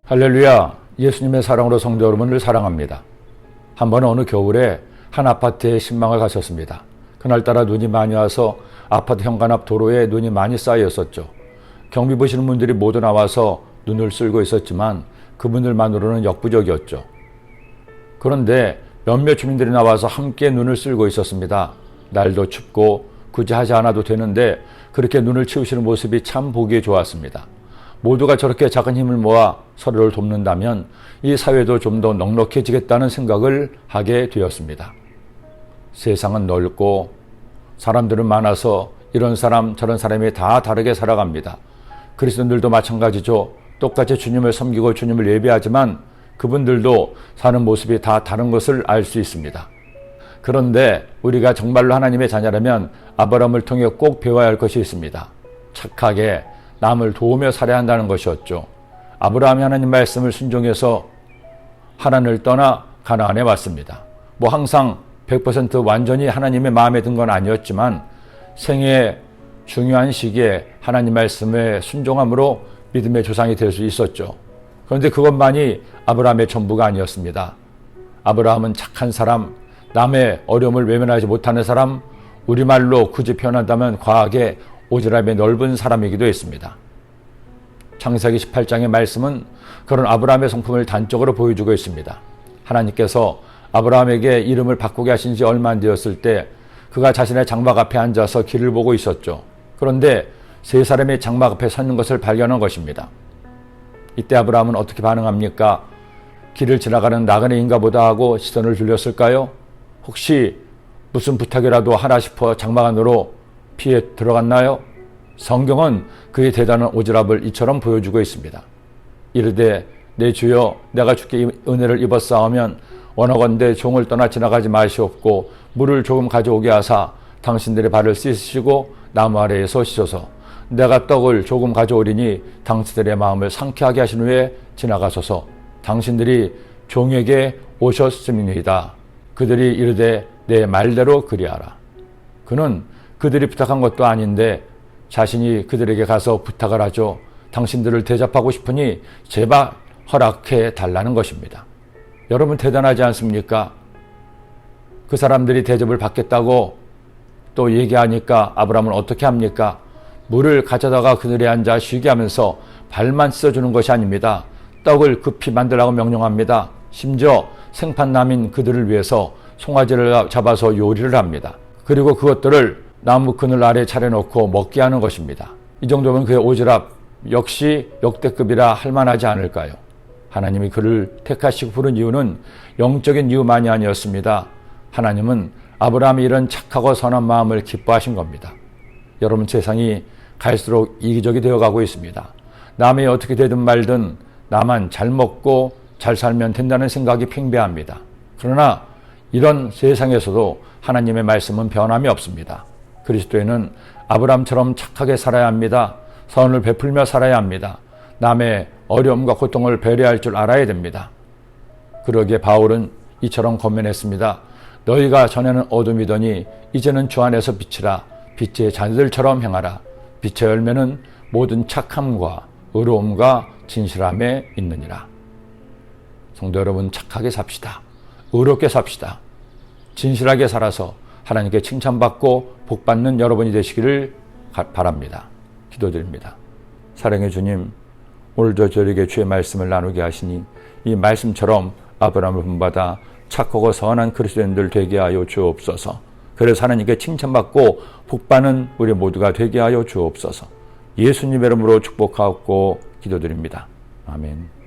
할렐루야. 예수님의 사랑으로 성도 여러분을 사랑합니다. 한 번은 어느 겨울에 한 아파트에 신방을 가셨습니다. 그날따라 눈이 많이 와서 아파트 현관 앞 도로에 눈이 많이 쌓여 있었죠. 경비 보시는 분들이 모두 나와서 눈을 쓸고 있었지만 그분들만으로는 역부족이었죠. 그런데 몇몇 주민들이 나와서 함께 눈을 쓸고 있었습니다. 날도 춥고 굳이 하지 않아도 되는데 그렇게 눈을 치우시는 모습이 참 보기 좋았습니다. 모두가 저렇게 작은 힘을 모아 서로를 돕는다면 이 사회도 좀 더 넉넉해지겠다는 생각을 하게 되었습니다. 세상은 넓고 사람들은 많아서 이런 사람 저런 사람이 다 다르게 살아갑니다. 그리스도인들도 마찬가지죠. 똑같이 주님을 섬기고 주님을 예배하지만 그분들도 사는 모습이 다 다른 것을 알 수 있습니다. 그런데 우리가 정말로 하나님의 자녀라면 아브라함을 통해 꼭 배워야 할 것이 있습니다. 착하게 남을 도우며 살아야 한다는 것이었죠. 아브라함이 하나님 말씀을 순종해서 하란을 떠나 가나안에 왔습니다. 항상 100% 완전히 하나님의 마음에 든 건 아니었지만 생애의 중요한 시기에 하나님 말씀에 순종함으로 믿음의 조상이 될 수 있었죠. 그런데 그것만이 아브라함의 전부가 아니었습니다. 아브라함은 착한 사람, 남의 어려움을 외면하지 못하는 사람, 우리말로 굳이 표현한다면 과하게 오지랖의 넓은 사람이기도 했습니다. 창세기 18장의 말씀은 그런 아브라함의 성품을 단적으로 보여주고 있습니다. 하나님께서 아브라함에게 이름을 바꾸게 하신 지 얼마 안 되었을 때 그가 자신의 장막 앞에 앉아서 길을 보고 있었죠. 그런데 세 사람이 장막 앞에 서 있는 것을 발견한 것입니다. 이때 아브라함은 어떻게 반응합니까? 길을 지나가는 나그네인가 보다 하고 시선을 돌렸을까요? 혹시 무슨 부탁이라도 하나 싶어 장막 안으로 피해 들어갔나요? 성경은 그의 대단한 오지랖을 이처럼 보여주고 있습니다. 이르되 내 주여 내가 주께 은혜를 입었사오면 원하건대 종을 떠나 지나가지 마시옵고 물을 조금 가져오게 하사 당신들의 발을 씻으시고 나무 아래에서 씻어서 내가 떡을 조금 가져오리니 당신들의 마음을 상쾌하게 하신 후에 지나가소서. 당신들이 종에게 오셨음이니이다. 그들이 이르되 내 말대로 그리하라. 그는 그들이 부탁한 것도 아닌데 자신이 그들에게 가서 부탁을 하죠. 당신들을 대접하고 싶으니 제발 허락해 달라는 것입니다. 여러분 대단하지 않습니까? 그 사람들이 대접을 받겠다고 또 얘기하니까 아브라함은 어떻게 합니까? 물을 가져다가 그들에 앉아 쉬게 하면서 발만 씻어주는 것이 아닙니다. 떡을 급히 만들라고 명령합니다. 심지어 생판남인 그들을 위해서 송아지를 잡아서 요리를 합니다. 그리고 그것들을 나무 그늘 아래 차려놓고 먹게 하는 것입니다. 이 정도면 그의 오지랖 역시 역대급이라 할 만하지 않을까요? 하나님이 그를 택하시고 부른 이유는 영적인 이유만이 아니었습니다. 하나님은 아브라함이 이런 착하고 선한 마음을 기뻐하신 겁니다. 여러분 세상이 갈수록 이기적이 되어가고 있습니다. 남이 어떻게 되든 말든 나만 잘 먹고 잘 살면 된다는 생각이 팽배합니다. 그러나 이런 세상에서도 하나님의 말씀은 변함이 없습니다. 그리스도인은 아브라함처럼 착하게 살아야 합니다. 선을 베풀며 살아야 합니다. 남의 어려움과 고통을 배려할 줄 알아야 됩니다. 그러기에 바울은 이처럼 권면했습니다. 너희가 전에는 어둠이더니 이제는 주 안에서 빛이라. 빛의 자녀들처럼 행하라. 빛의 열매는 모든 착함과 의로움과 진실함에 있느니라. 성도 여러분 착하게 삽시다. 의롭게 삽시다. 진실하게 살아서 하나님께 칭찬받고 복받는 여러분이 되시기를 바랍니다. 기도드립니다. 사랑의 주님, 오늘도 저에게 주의 말씀을 나누게 하시니 이 말씀처럼 아브라함을 본받아 착하고 선한 그리스도인들 되게 하여 주옵소서. 그래서 하나님께 칭찬받고 복받는 우리 모두가 되게 하여 주옵소서. 예수님의 이름으로 축복하옵고 기도드립니다. 아멘.